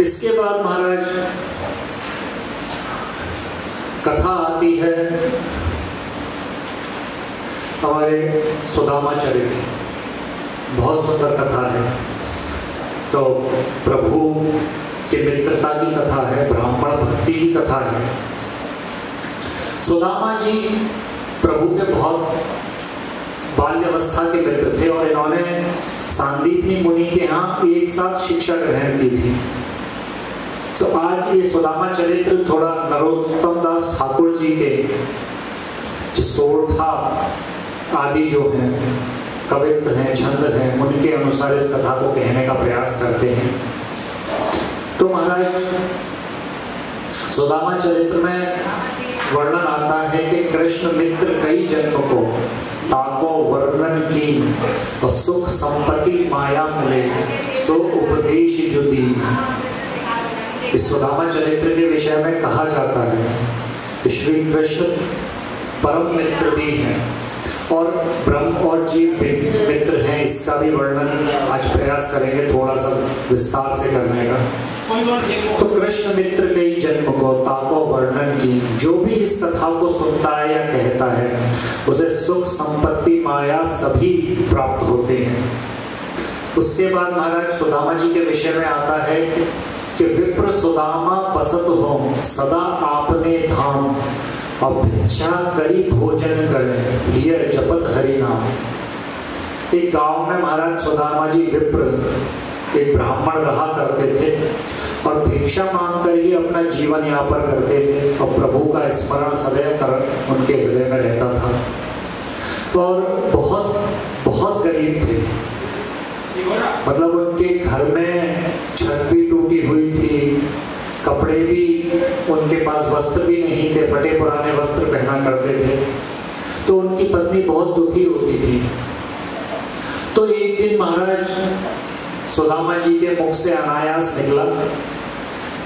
इसके बाद महाराज कथा आती है हमारे सुदामा चरित्र। बहुत सुंदर कथा है। तो प्रभु की मित्रता की कथा है, ब्राह्मण भक्ति की कथा है। सुदामा जी प्रभु के बहुत बाल्यावस्था के मित्र थे और इन्होंने सांदीपनी मुनि के यहाँ एक साथ शिक्षा ग्रहण की थी। तो आज ये सुदामा चरित्र थोड़ा नरोत्तम दास ठाकुर जी के जो सोरठा आदि जो हैं, कवित्त हैं, छंद हैं, उनके अनुसार इस कथा को कहने का प्रयास करते हैं। तो महाराज सुदामा चरित्र में वर्णन आता है कि कृष्ण मित्र कई जन्म को ताको वर्णन की और सुख संपत्ति माया मिले सो उपदेश जो दी। इस सुदामा चरित्र के विषय में कहा जाता है कि श्री कृष्ण परम मित्र भी हैं और ब्रह्म और जीव मित्र हैं। इसका भी वर्णन आज प्रयास करेंगे थोड़ा सा विस्तार से करने का। तो कृष्ण मित्र कई जन्म को ताको वर्णन की, जो भी इस कथा को सुनता है या कहता है उसे सुख संपत्ति माया सभी प्राप्त होते हैं। उसके बाद महाराज सुदामा जी के विषय में आता है कि विप्र सुदामा बसत हो सदा आपने धाम और भिक्षा करी भोजन करें हिय जपत हरि नाम। एक गांव में महाराज सुदामा जी विप्र एक ब्राह्मण रहा करते थे और भिक्षा मांगकर ही अपना जीवन यापन करते थे और प्रभु का स्मरण सदैव कर उनके हृदय में रहता था। तो और बहुत बहुत गरीब थे, मतलब उनके घर में छत भी टूटी हुई थी, कपड़े भी उनके पास, वस्त्र भी नहीं थे, फटे पुराने वस्त्र पहना करते थे। तो उनकी पत्नी बहुत दुखी होती थी। तो एक दिन महाराज सुदामा जी के मुख से अनायास निकला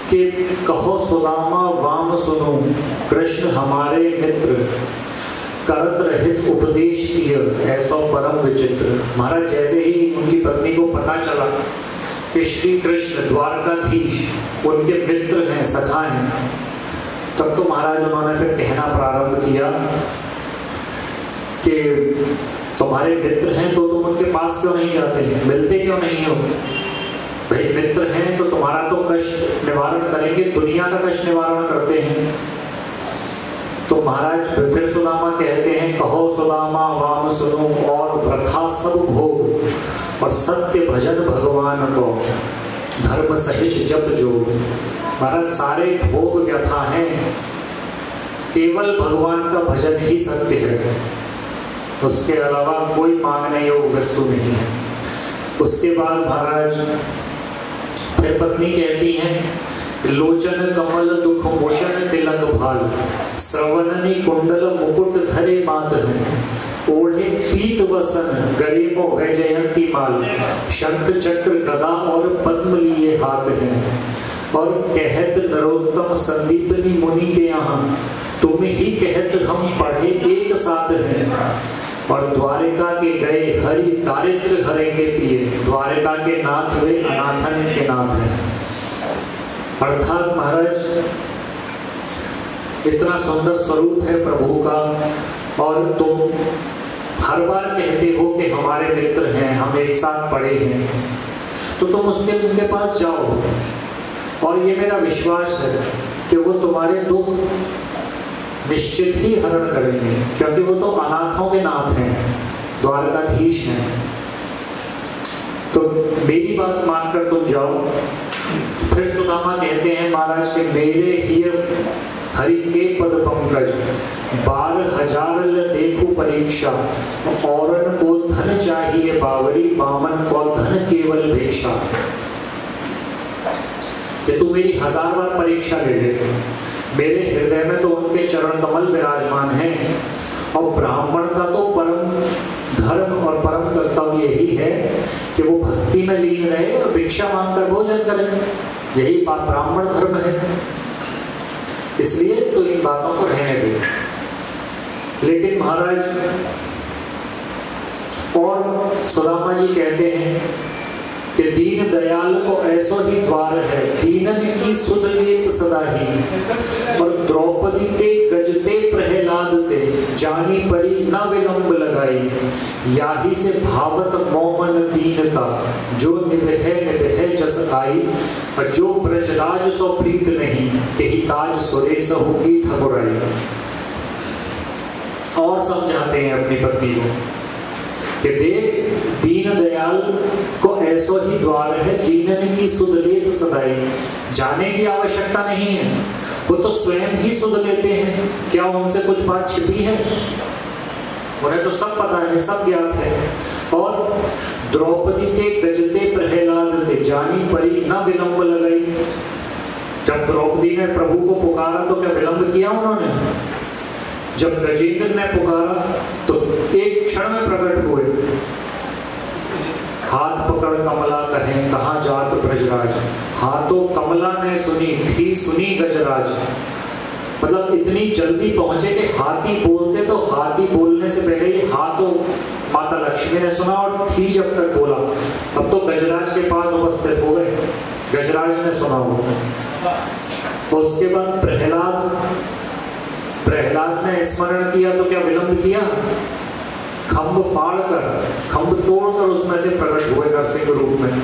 कि कहो सुदामा वाम सुनो कृष्ण हमारे मित्र करत रहित उपदेश किए ऐसा परम विचित्र। महाराज जैसे ही उनकी पत्नी को पता चला कि श्री कृष्ण द्वारकाधीश उनके मित्र हैं, सखा हैं, तब तो महाराज उन्होंने फिर कहना प्रारंभ किया कि तुम्हारे मित्र हैं तो तुम उनके पास क्यों नहीं जाते, मिलते क्यों नहीं हो? भाई मित्र हैं तो तुम्हारा तो कष्ट निवारण करेंगे, दुनिया का कष्ट निवारण करते हैं। तो महाराज फिर सुदामा कहते हैं कहो सुदामा वाम सुनो और वृथा सब भोग और सत्य भजन भगवान को धर्म सहित जप जो। महाराज सारे भोग व्यथा हैं, केवल भगवान का भजन ही सत्य है, उसके अलावा कोई मांगने योग्य वस्तु नहीं है। उसके बाद महाराज फिर पत्नी कहती हैं लोचन कमल दुख मोचन तिलक भाल श्रवणनी कुंडल मुकुट धरे मात है ओढ़े पीत वसन गरीबों वैजयंती माल शंख चक्र गदा और पद्म लिए हाथ हैं और कहत नरोत्तम संदीपनी मुनि के यहाँ तुम ही कहत हम पढ़े एक साथ हैं और द्वारिका के गए हरि दारिद्र हरेंगे पिए। द्वारिका के नाथ वे अनाथन के नाथ हैं। अर्थात महाराज इतना सुंदर स्वरूप है प्रभु का और तुम हर बार कहते हो कि हमारे मित्र हैं, हम एक साथ पढ़े हैं, तो तुम उनके पास जाओ और ये मेरा विश्वास है कि वो तुम्हारे दुख निश्चित ही हरण करेंगे, क्योंकि वो तो अनाथों के नाथ हैं, द्वारकाधीश हैं। तो मेरी बात मानकर तुम जाओ। फिर सुदामा कहते हैं महाराज के मेरे ही हरि के पद पंकज 12,000 देखो परीक्षा औरन को धन चाहिए बावरी बामन को धन केवल भिक्षा। कि तू मेरी 1000 बार परीक्षा ले ले, मेरे हृदय में तो उनके चरण कमल विराजमान हैं और ब्राह्मण का तो परम धर्म और परम कर्तव्य यही है कि वो भक्ति में लीन रहे और भिक्षा मांगकर भोजन करें, यही बात ब्राह्मण धर्म है। इसलिए तो इन बातों को रहने दे। लेकिन महाराज, और सुदामा जी कहते हैं कि दीन दयाल को ऐसो ही द्वार है, दीनन की सुध लेत सदा ही। और द्रौपदी ते गजते प्रहलाद ते, जानी परी न विलंब लगाई। याही से भावत मोमन दीनता, जो निभे निभे जस आई। और जो ब्रजराज सो प्रीत नहीं, केहि काज सुरेश होगी ठकुराई। और समझाते हैं अपनी पत्नी को कि देख, दीन दयाल को ऐसो ही द्वार है, दीनन की सुध लेत सदाई। जाने की आवश्यकता नहीं है, वो तो स्वयं ही सुध लेते हैं। क्या उनसे कुछ बात छिपी है? उन्हें तो सब पता है, सब ज्ञात है। और द्रौपदी ते गजते प्रहलाद ते, जानी परी न विलंब लगाई। जब द्रौपदी ने प्रभु को पुकारा तो क्या विलंब किया उन्होंने? जब गजेंद्र ने पुकारा तो एक क्षण में प्रकट हुए। हाथ पकड़ कमला कहें, कहाँ जात ब्रजराज। हाथों कमला ने सुनी, थी सुनी गजराज। मतलब इतनी जल्दी पहुंचे कि हाथी बोलते तो हाथी बोलने से पहले ही हाथों माता लक्ष्मी ने सुना, और थी जब तक बोला तब तो गजराज के पास उपस्थित हो गए। गजराज ने सुना हो। उसके बाद प्रहलाद ने स्मरण किया तो क्या विलंब किया? खंभ फाड़कर, खंभ तोड़कर उसमें से प्रकट हुए नरसिंह रूप में।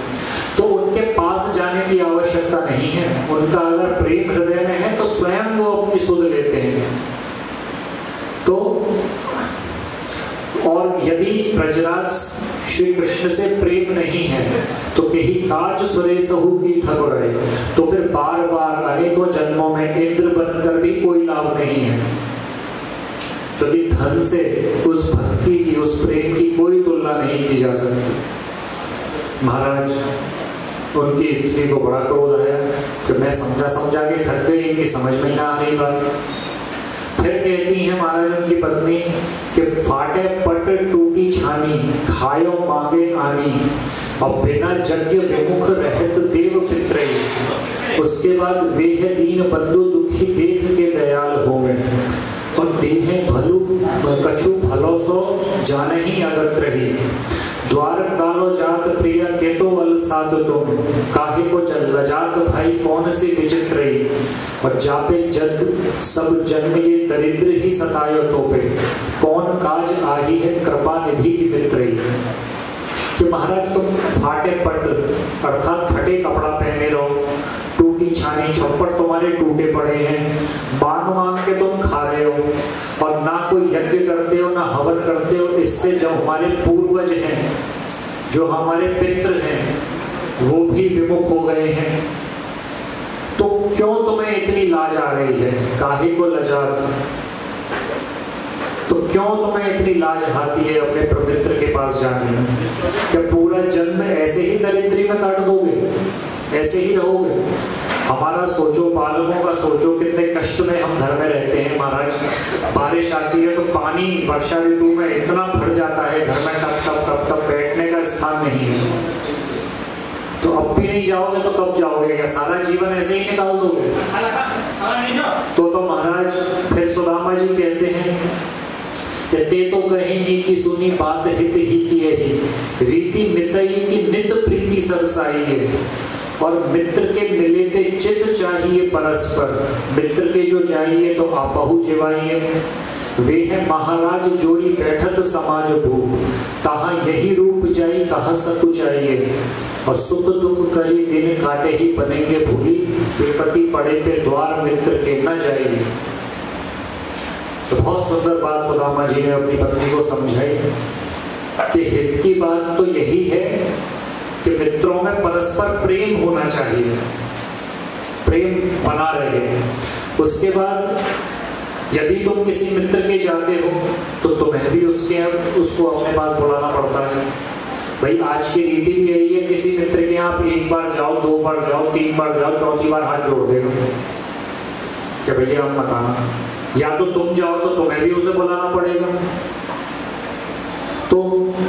तो उनके पास जाने की आवश्यकता नहीं है। उनका अगर प्रेम हृदय में है तो स्वयं वो अपनी सुध लेते हैं। तो और यदि ब्रजराज श्री कृष्ण से प्रेम नहीं है तो कहीं काज सुरेश की ठकुराई। तो फिर बार बार अनेकों जन्मों में इंद्र बनकर भी कोई लाभ नहीं है, क्योंकि धन से उस भक्ति की, उस प्रेम की कोई तुलना नहीं की जा सकती। महाराज, उनकी स्त्री को बड़ा क्रोध आया कि मैं समझा के थक गई, इनकी समझ में ना आ रही बात। फिर कहती है महाराज उनकी पत्नी कि फाटे पट टूटी छानी, खायो मांगे आनी। और बिना यज्ञ विमुख रहत देव पितरे। उसके बाद वे है दीन बंधु दुखी देख के दयाल होवे। और देहे भलु कछु भलो सो जानहि अगत रही। द्वार कालो जात प्रिय के तो अल साध तुम, काहे को लजात भाई कौन सी विचित्र रही। और जापे जद सब जन्म ये दरिद्र ही सतायो तो पे, कौन काज आही है कृपा निधि की मित्र। कि महाराज तुम फाटे पट अर्थात फटे कपड़ा पहने रहो, टूटी छानी छप्पड़ तुम्हारे टूटे पड़े हैं, मांग मांग के तुम खा रहे हो, और ना कोई यज्ञ करते हो ना हवन करते हो। इससे जो हमारे पूर्वज हैं, जो हमारे पितृ हैं, वो भी विमुख हो गए हैं। तो क्यों तुम्हें इतनी लाज आ रही है? काहे को लजात? तो क्यों तुम्हें इतनी लाज आती है अपने पवित्र के पास जाने में? क्या पूरा जन्म ऐसे ही दरिद्री में काट दोगे? ऐसे ही रहोगे? हमारा सोचो, बालकों का सोचो, कितने कष्ट में हम घर में रहते हैं महाराज। बारिश आती है तो पानी वर्षा ऋतु में इतना भर जाता है घर में, टप टप टप टप, बैठने का स्थान नहीं है। तो अब भी नहीं जाओगे तो कब जाओगे? क्या सारा जीवन ऐसे ही निकाल दोगे? तो महाराज फिर सुदामा जी कहते हैं कि ते तो कहीं नी की सुनी बात हित ही की है, रीति मितई की नित प्रीति सरसाई है। और मित्र के मिले ते चित चाहिए परस्पर, मित्र के जो चाहिए तो आपहु जिवाइए। वे है महाराज जोड़ी बैठत समाज भूप, ताहा यही रूप जाई कहा सकु चाहिए। और सुख दुख करी दिन काटे ही बनेंगे भूली, विपत्ति पड़े पे द्वार मित्र के न जाएगी। तो बहुत सुंदर बात सुदामा जी ने अपनी पत्नी को समझाई कि हित की बात तो यही है कि मित्रों में परस्पर प्रेम होना चाहिए, प्रेम बना रहे। उसके बाद यदि तुम किसी मित्र के जाते हो तो तुम्हें भी उसको अपने पास बुलाना पड़ता है। भाई आज की रीति भी यही है, किसी मित्र के यहाँ आप एक बार जाओ, दो बार जाओ, तीन बार जाओ, चौथी बार हाथ जोड़ देगा कि भैया आप मत आना। या तो तुम जाओ तो तुम्हें भी उसे बुलाना पड़ेगा। तो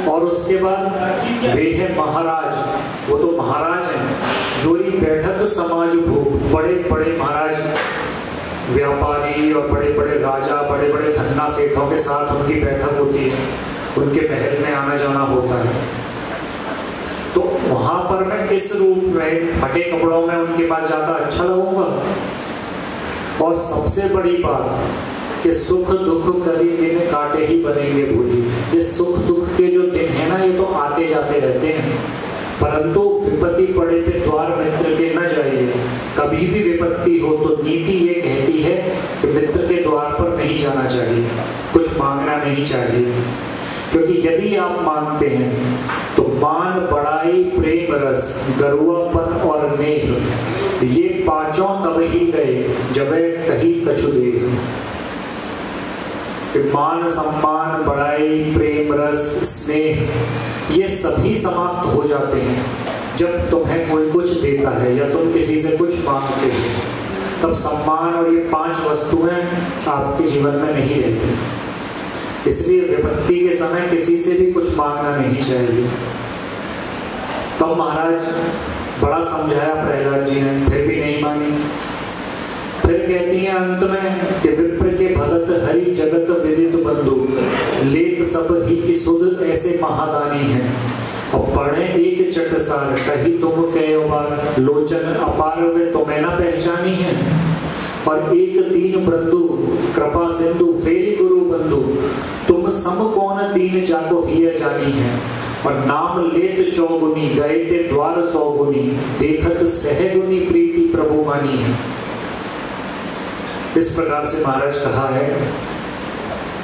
और उसके बाद वे है महाराज, वो तो महाराज हैं, जोरी बैठक समाज भूप, बड़े बड़े महाराज, व्यापारी और बड़े बड़े राजा, बड़े बड़े धन्ना सेठों के साथ उनकी बैठक होती है, उनके महल में आना जाना होता है। तो वहां पर मैं इस रूप में फटे कपड़ों में उनके पास जाता अच्छा लगूंगा। और सबसे बड़ी बात कि सुख दुख करी दिन काटे ही बनेंगे भूली। ये सुख दुख के जो दिन है ना, ये तो आते जाते रहते हैं, परंतु विपत्ति पड़े पे द्वार मित्र के न जाइए। कभी भी विपत्ति हो तो नीति ये कहती है कि मित्र के द्वार पर नहीं जाना चाहिए, कुछ मांगना नहीं चाहिए, क्योंकि यदि आप मांगते हैं तो मान बड़ाई प्रेम रस गरुआपन और नेह ये पांचों तब ही गए जब कहीं कछु दे। मान सम्मान बड़ाई प्रेम रस स्नेह ये सभी समाप्त हो जाते हैं जब तुम्हें कोई कुछ देता है या तुम किसी से कुछ मांगते हो, तब सम्मान और ये 5 वस्तुएं आपके जीवन में नहीं रहती। इसलिए विपत्ति के समय किसी से भी कुछ मांगना नहीं चाहिए। तो महाराज बड़ा समझाया प्रहलाद जी ने, फिर भी नहीं मानी। फिर कहती हैं अंत में कि विप्र के भगत हरि जगत विदित बंधु लेत सब ही की सुध ऐसे महादानी हैं। और पढ़े एक चटसार कही तुम कहो बार लोचन अपार वे तुम्हें न पहचानी है। और एक दीन बंधु कृपा सिंधु फेरी गुरु बंधु तुम सम कौन दीन जाको ही जानी है। और नाम लेत चौगुनी गए ते द्वार सौगुनी देखत सहगुनी प्रीति प्रभु मानी है। इस प्रकार से महाराज कहा है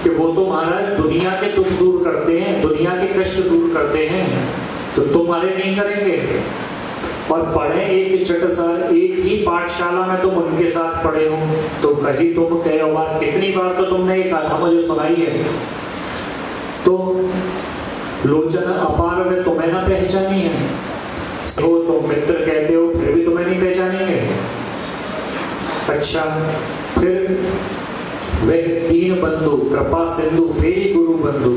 कि वो तो महाराज दुनिया के दुख दूर करते हैं, दुनिया के कष्ट दूर करते हैं, तो तुम्हारे नहीं करेंगे। और पढ़े एक चटसार एक ही पाठशाला में तुम उनके साथ पढ़े हो, तो कहीं तुम कहो बार, कितनी बार तो तुमने ये कहा मुझे सुनाई है। तो लोचन अपार में तुम्हें ना पहचानी है, हो तो मित्र कहते हो फिर भी तुम्हें नहीं पहचानेंगे। अच्छा, फिर वह दीन बंधु कृपा सिंधु फेरी गुरु बंधु,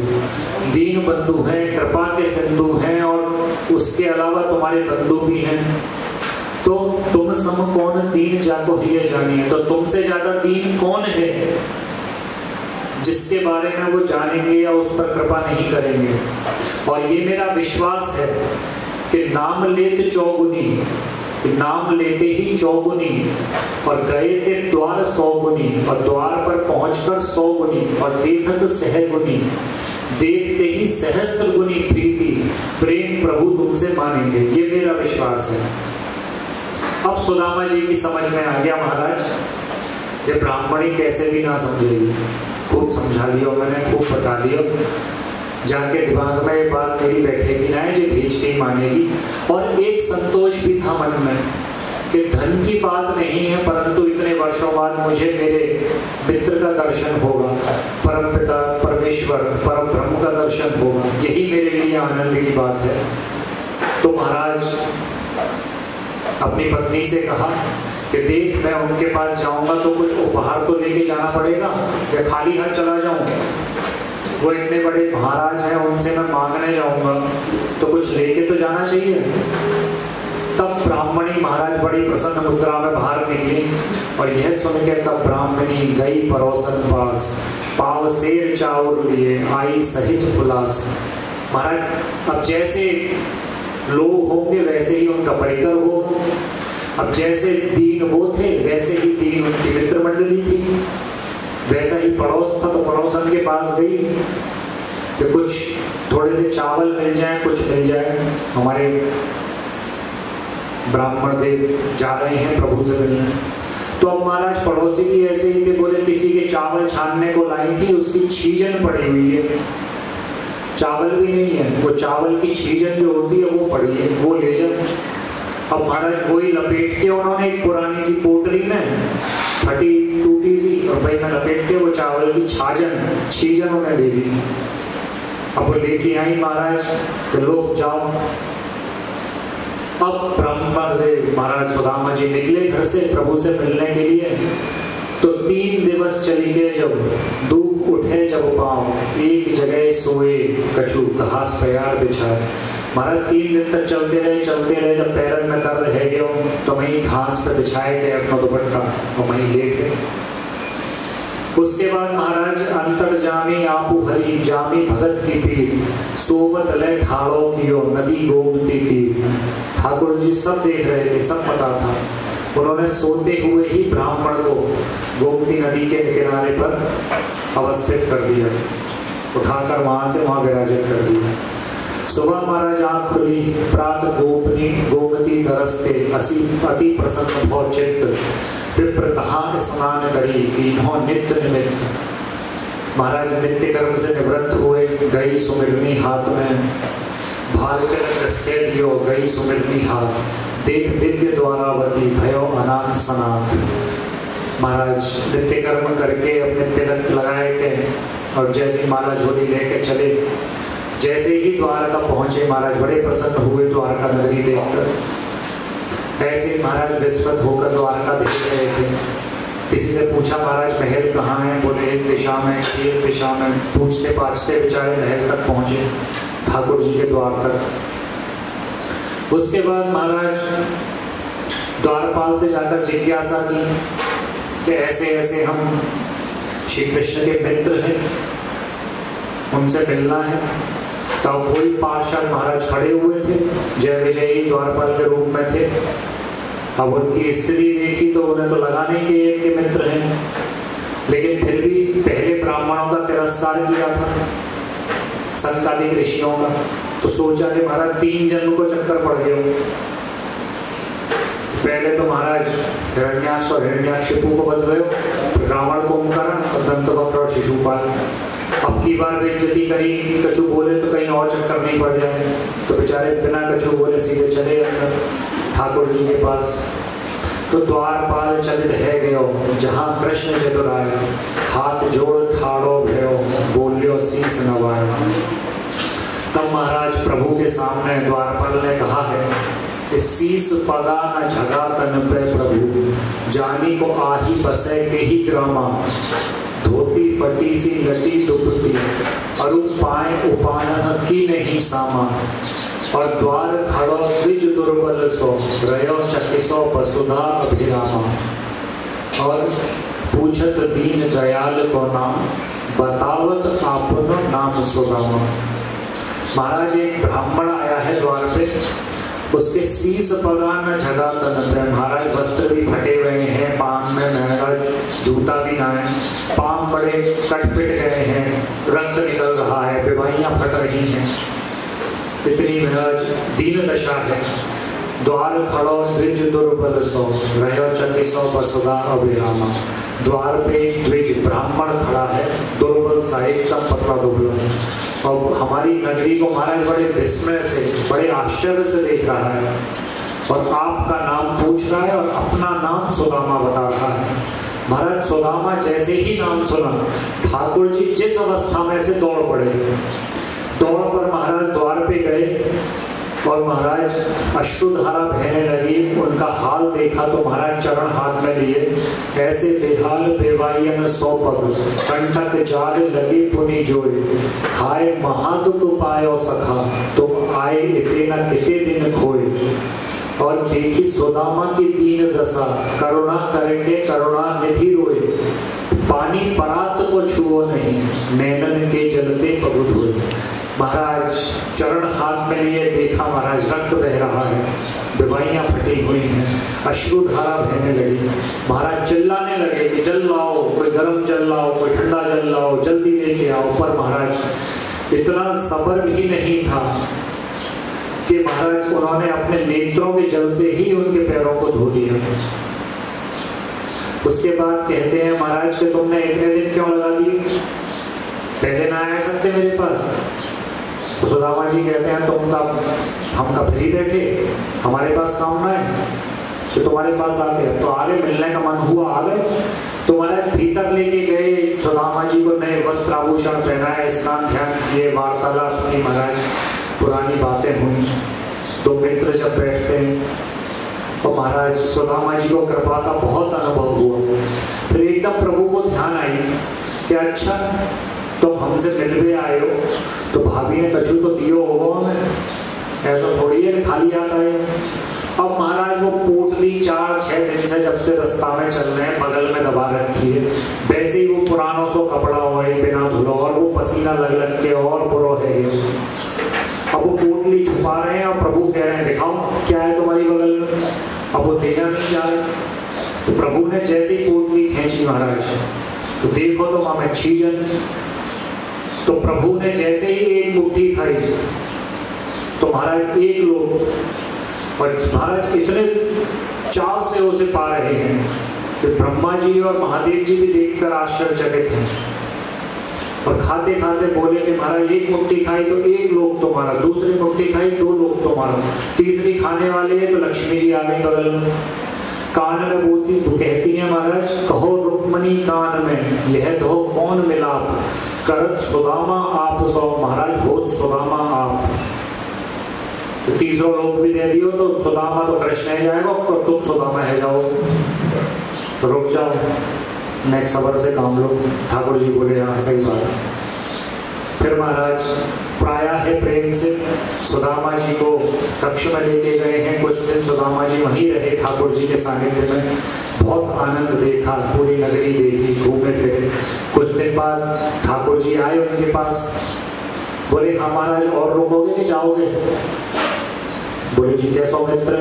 दीन बंधु हैं, कृपा के सिंधु हैं, और उसके अलावा तुम्हारे बंधु भी हैं। तो तुम सम कौन दीन जाको ही जानिए, तो तुमसे ज्यादा दीन कौन है जिसके बारे में वो जानेंगे या उस पर कृपा नहीं करेंगे। और ये मेरा विश्वास है कि नाम लेते चौगुनी, नाम लेते ही चौगुनी, और गए थे द्वार सौगुनी, और द्वार पर पहुंचकर 100 गुनी, और देखत सहगुनी, देखते ही सहस्त्र गुनी प्रीति प्रेम प्रभु तुमसे मानेंगे। ये मेरा विश्वास है। अब सुदामा जी की समझ में आ गया महाराज ये ब्राह्मणी कैसे भी ना समझेगी। खूब समझा लिया मैंने, खूब बता लिया, जाके दिमाग में ये बात मेरी बैठेगी ना, ये भेज के ही मानेगी। और एक संतोष भी था मन में कि धन की बात नहीं है, परंतु इतने वर्षों बाद मुझे मेरे मित्र का दर्शन होगा, परम पिता परमेश्वर परम ब्रह्म का दर्शन होगा, यही मेरे लिए आनंद की बात है। तो महाराज अपनी पत्नी से कहा कि देख मैं उनके पास जाऊंगा तो कुछ उपहार तो लेके जाना पड़ेगा, या खाली हाथ चला जाऊं। वो इतने बड़े महाराज हैं, उनसे मैं मांगने जाऊंगा तो कुछ लेके तो जाना चाहिए। तब ब्राह्मणी महाराज बड़ी प्रसन्न मुद्रा में बाहर निकली, और यह सुन के तब ब्राह्मणी गई पड़ोसन पास, पाव शेर चाउर लिए आई सहित उल्लास। महाराज अब जैसे लोग होंगे वैसे ही उनका परिकर हो, अब जैसे दीन वो थे वैसे ही दीन उनकी मित्र मंडली थी, वैसा ही पड़ोस था। तो पड़ोसन के पास गई कि कुछ थोड़े से चावल मिल जाए, कुछ मिल जाए, हमारे ब्राह्मण देव जा रहे हैं प्रभु से मिलने। तो अब महाराज पड़ोसी भी ऐसे ही थे, बोले किसी के चावल छानने को लाई थी, उसकी छीजन पड़ी हुई है, चावल भी नहीं है, वो चावल की छीजन जो होती है वो पड़ी है, वो ले जाओ। अब महाराज वही लपेट के उन्होंने एक पुरानी सी पोटली में फटी टूटी सी, और भाई में लपेट के वो चावल की छीजन उन्हें दे दी। अब वो लेके आई महाराज, तो लोग जाओ। अब ब्रह्मदेव महाराज सुदामा जी निकले घर से प्रभु से मिलने के लिए। तो 3 दिवस चली गए जब दुख उठे जब पाँव, एक जगह सोए कछु घास प्यार बिछाए। महाराज 3 दिन तक चलते रहे, जब पैरन में दर्द है गया तो वहीं घास पे बिछाए गए अपना दुपट्टा, और वहीं लेट गए। उसके बाद महाराज अंतर्जामी आपू हरि जामी भगत की पीर सोवत ले ठाड़ो कियो नदी गोमती तीर। ठाकुर जी सब देख रहे थे, सब पता था। उन्होंने सोते हुए ही ब्राह्मण को गोमती नदी के किनारे पर अवस्थित कर दिया, उठाकर वहां से वहां विराजित कर दिया। सुबह महाराज आँख खुली, प्रात गोमती तरसते अति प्रसन्न भव चित्त विप्र तहाँ स्नान करी कीन्हो नित्य निमित्त। महाराज नित्य कर्म से निवृत्त हुए, गई सुमिरनी हाथ में भाग कसके दियो गई सुमिरनी हाथ देख दिव्य द्वारावती भयो अनाथ सनाथ। महाराज नित्य कर्म करके अपने तिलक लगाए थे और जैसी माला झोली लेके चले, जैसे ही द्वारका पहुंचे महाराज बड़े प्रसन्न हुए द्वारका नगरी देखकर। ऐसे महाराज विस्मृत होकर द्वारका देख रहे थे। किसी से पूछा महाराज महल कहाँ है? बोले इस दिशा में, इस दिशा में। पूछते पाछते बेचारे महल तक पहुंचे, ठाकुर जी के द्वार तक। उसके बाद महाराज द्वारपाल से जाकर जिज्ञासा की कि ऐसे ऐसे हम श्री कृष्ण के मित्र हैं, उनसे मिलना है। तब वही पार्षद महाराज खड़े हुए थे, जय विजयी द्वारपाल के रूप में थे। अब उनकी स्थिति देखी तो उन्हें तो लगा नहीं कि इनके मित्र हैं, लेकिन फिर भी पहले ब्राह्मणों का तिरस्कार किया था, संकादिक ऋषियों का, तो सोचा कि महाराज 3 जन्म को चक्कर पड़ गया। पहले तो महाराज हिरण्याक्ष और हिरण्याक्षिपु को बदले, रावण को कुंभकर्ण और दंतवक्र और शिशुपाल। अब की बार बेइज्जती करी, कछु बोले तो कहीं और चक्कर नहीं पड़ जाए, तो बेचारे बिना कछु बोले सीधे चले अंदर ठाकुर जी के पास। तो द्वारपाल चलित है गयो जहाँ कृष्ण चतुराय हाथ जोड़ ठाड़ो भयो बोलियो शीस नवाय। तब महाराज प्रभु के सामने द्वारपाल ने कहा है, शीस पगा न झगा तन पे प्रभु जानी को आही बसे के ही ग्रामा। धोती फटी सी लटी दुपटी अरुप पाए उपान की नहीं सामा। और द्वार खड़ो द्विज दुर्बल सो रयो चकिसो वसुधा अभिरामा। और पूछत दीन दयाल को नाम बतावत आपनो नाम सुदामा। महाराज एक ब्राह्मण आया है द्वार पे, उसके शीस पगा न झगा तन पे। महाराज वस्त्र भी फटे हुए हैं, पाँव में महंगा जूता भी ना है, पाँव बड़े कटपिट गए हैं, रक्त निकल रहा है, बेवाइयां फट रही हैं, इतनी महाराज दीन दशा है। द्वार खड़ो द्विज दुर्बल सो रहो चकिसो वसुधा अभिरामा। द्वार पे द्विज ब्राह्मण खड़ा है, दुर्बल सा, एकदम पतला दुबला, और हमारी नगरी को महाराज बड़े विस्मय से, बड़े आश्चर्य से देख रहा है, और आपका नाम पूछ रहा है और अपना नाम सुदामा बता रहा है। महाराज सुदामा जैसे ही नाम सुना, ठाकुर जी जिस अवस्था में से दौड़ पड़े, दौड़ पर महाराज द्वार पे गए और महाराज अश्रुधारा बहने लगी। उनका हाल देखा तो महाराज चरण हाथ में लिए, ऐसे बेहाल बेवाइयन सौ पग कंटक जाल लगे पुनि जोए। हाय महादुख पायो सखा तुम आए इतना किते दिन खोए। और देखी सुदामा की दीन दशा करुणा करके करुणा निधि रोए। पानी परात को छुओ नहीं नैनन के जलते पग धोए। महाराज चरण हाथ में लिए, देखा महाराज रक्त बह रहा है, बेवाइयां फटी हुई हैं, अश्रुधारा बहने लगी। महाराज चिल्लाने लगे कि जल लाओ, कोई गर्म जल लाओ, कोई ठंडा जल लाओ, जल्दी लेके आओ। पर महाराज इतना सब्र भी नहीं था कि महाराज उन्होंने अपने नेत्रों के जल से ही उनके पैरों को धो दिया। उसके बाद कहते हैं महाराज कि तुमने इतने दिन क्यों लगा दिए, पहले ना आ सकते मेरे पास। तो सुदामा जी कहते हैं तुम हम कब फ्री बैठे, हमारे पास काम ना है तो तुम्हारे पास आते हैं। तो आगे मिलने का मन हुआ, आ गए। तो महाराज भीतर लेके गए, सुदामा जी को नए वस्त्र आभूषण पहनाए, स्नान ध्यान किए, वार्तालाप की, महाराज पुरानी बातें हुई। दो मित्र जब बैठते हैं तो महाराज सुदामा जी को कृपा का बहुत अनुभव हुआ। फिर एकदम प्रभु को ध्यान आई कि अच्छा तुम हमसे मिलने आए हो तो भाभी ने कछु तो दियो होगा हमें, ऐसा थोड़ी है कि खाली आता है। अब महाराज वो पोटली 4-6 दिन से जब से रास्ता में चल रहे हैं बगल में दबा रखी है, वैसे ही वो पुरानों सो कपड़ा हो बिना धुलो और वो पसीना लग लग के और बुरो है। अब वो पोटली छुपा रहे हैं और प्रभु कह रहे हैं दिखाओ क्या है तुम्हारी बगल में। अब वो देना नहीं चाह रहे, तो प्रभु ने जैसे ही पोटली खींची महाराज, तो देखो तो वहां में छीजन। तो प्रभु ने जैसे ही एक मुट्ठी खाई तो महाराज एक लोग, और महाराज इतने चाव से उसे पा रहे हैं कि ब्रह्मा जी और महादेव जी भी देखकर आश्चर्यचकित हैं। और खाते खाते बोले कि महाराज एक मुट्ठी खाई तो एक लोग तुम्हारा, दूसरी मुट्ठी खाई 2 लोग तुम्हारा, तीसरी खाने वाले है तो लक्ष्मी जी आ गई बगल में। कान में बोलती तो कहती है महाराज, कहो रुक्मणी कान में यह दो कौन मिलाप, करत सुदामा आप सो। महाराज बहुत सुदामा आप, तो तीसरा लोग भी दे दियो तो सुदामा तो कृष्ण है जाएगा और तुम सुदामा है जाओ, तो रुक जाओ, नेक्स्ट सबर से काम लो। ठाकुर जी बोले हाँ सही बात। फिर महाराज प्रायः है प्रेम से सुदामा जी को कक्ष में लेके गए हैं। कुछ दिन सुदामा जी वहीं रहे ठाकुर जी के सानिध्य में, बहुत आनंद देखा, पूरी नगरी देखी, घूमे फिरे। कुछ दिन बाद ठाकुर जी आए उनके पास, बोले हाँ महाराज और रुकोगे कि जाओगे। बोले जी कैसा मित्र,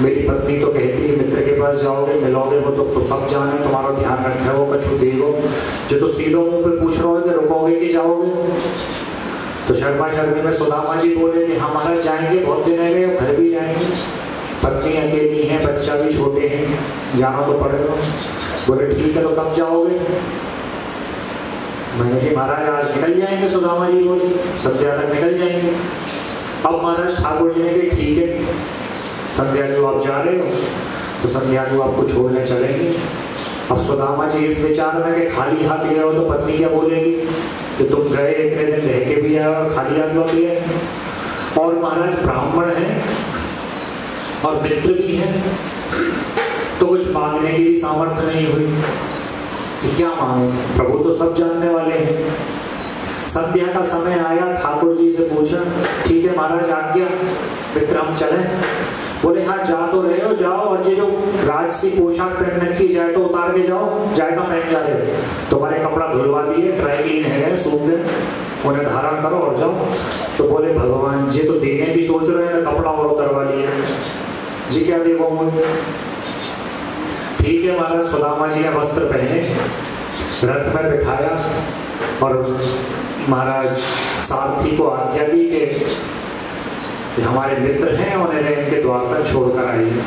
मेरी पत्नी तो कहती है मित्र के पास जाओगे मिलोगे, वो तो सब जाने तुम्हारा ध्यान रखे वो कछु देगो, जो तो सीधो मुंह पे पूछ रहे हो कि रुकोगे कि जाओगे। तो शर्मा शर्मी में सुदामा जी बोले कि हाँ महाराज जाएंगे, बहुत दिन रह गए, घर भी जाएंगे, पत्नी अकेली है, बच्चा भी छोटे हैं, जाना तो पड़ेगा। बोले ठीक है तो कब जाओगे। मैंने कि महाराज आज निकल जाएंगे। सुदामा जी बोले संध्या तक निकल जाएंगे। अब महाराज ठाकुर जी ने कहा ठीक है संध्या को आप जा रहे हो तो संध्या को आपको छोड़ने चलेंगे। अब सुदामा जी इस विचार में कि खाली हाथ गए हो तो पत्नी क्या बोलेगी कि तुम गए इतने दिन रह के भी आए और खाली हाथ लौट गए। और महाराज ब्राह्मण हैं और मित्र भी हैं, तो कुछ मांगने की भी सामर्थ्य नहीं हुई कि क्या मांगे, प्रभु तो सब जानने वाले हैं। संध्या का समय आया, ठाकुर जी से पूछा ठीक है महाराज आज्ञा, मित्र हम चलें। बोले हाँ जा तो रहे हो जाओ, और ये जो राजसी पोशाक पहन रखी जाए तो उतार के जाओ, जाएगा पहन जा रहे हो, तुम्हारे कपड़ा धुलवा दिए, ड्राई क्लीन है, सूख गए, उन्हें धारण करो और जाओ। तो बोले भगवान जी तो देने की सोच रहे हैं, कपड़ा और उतरवा लिए जी, क्या देखो मुझे। ठीक है महाराज, सुदामा जी ने वस्त्र पहने, रथ में बिठाया और महाराज सारथी को आज्ञा दी कि हमारे मित्र हैं, उन्हें इनके द्वार तक छोड़कर आइए।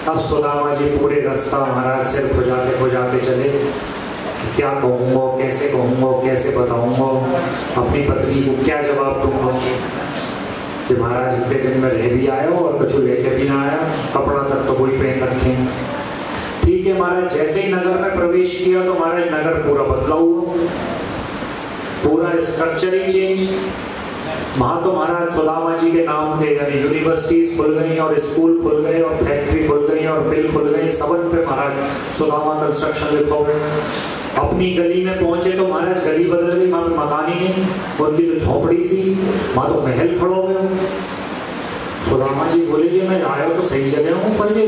अब सुदामा जी पूरे रास्ता महाराज सिर खुजाते चले कि क्या कहूँगा, कैसे कहूँगा, कैसे बताऊँगा, अपनी पत्नी को क्या जवाब दूंगा कि महाराज इतने दिन में रह भी आए हो और कुछ लेके भी ना आया, कपड़ा तक तो कोई पहन रखे। ठीक है महाराज, जैसे ही नगर में प्रवेश किया तो महाराज नगर पूरा बदला हुआ, पूरा स्ट्रक्चर ही चेंज। वहां तो महाराज सुदामा जी के नाम के यानी यूनिवर्सिटीज खुल गई और स्कूल खुल गए और फैक्ट्री खुल गई और मिल खुल गई, सबन पे महाराज सुदामा कंस्ट्रक्शन लिखा हुआ। अपनी गली में पहुंचे तो महाराज गली बदल गई, वहां तो मकान ही नहीं, उनकी तो झोपड़ी सी, वहां तो महल खड़ो हुए। सुदामा जी बोले जी मैं आया तो सही जगह हूँ, पर ये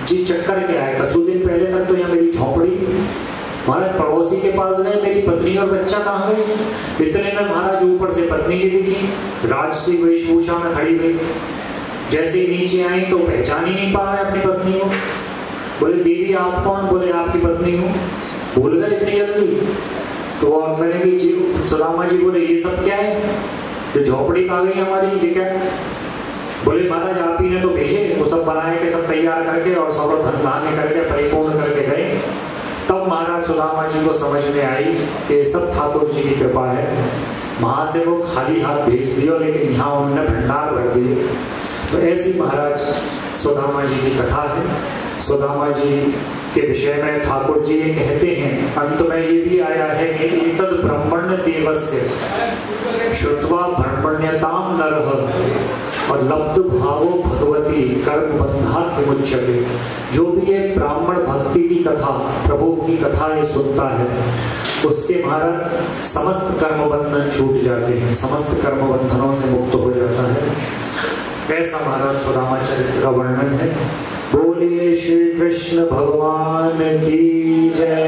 जी चक्कर क्या है, कुछ दिन पहले तक तो यहाँ मेरी झोपड़ी, महाराज पड़ोसी के पास गए, मेरी पत्नी और बच्चा कहाँ गए। इतने में महाराज ऊपर से पत्नी जी दिखी, राजसी वेशभूषा में खड़ी हुई। जैसे ही नीचे आई तो पहचान ही नहीं पा रहे अपनी पत्नी को। बोले देवी आप कौन। बोले आपकी पत्नी हूँ। भूल गए इतनी जल्दी। तो और मैंने कही जी, सुदामा जी बोले ये सब क्या है, जो झोपड़ी खा गई हमारी, ये क्या। बोले महाराज आप ही ने तो भेजे, वो सब बनाए के सब तैयार करके और सब धन धान्य करके परिपूर्ण करके गए। तब महाराज सुदामा जी को समझ में आई कि सब ठाकुर जी की कृपा है। वहां से वो खाली हाथ भेज दिया, लेकिन यहाँ उन्होंने भंडार भर दिए। तो ऐसी महाराज सुदामा जी की कथा है। सुदामा जी के विषय में ठाकुर जी ये कहते हैं, अंत में ये भी आया है कि एतद् ब्रह्मण्य देवस्य श्रुत्वा ब्रह्मण्यताम नरः और लब्ध भावो भगवती कर्म बंधात् विमुच्यते। जो भी ये ब्राह्मण भक्ति की कथा, प्रभु की कथा ये सुनता है, उसके महाराज समस्त कर्म बंधन छूट जाते हैं, समस्त कर्म बंधनों से मुक्त हो जाता है। ऐसा महाराज सुदामा चरित्र का वर्णन है। बोलिए श्री कृष्ण भगवान की जय।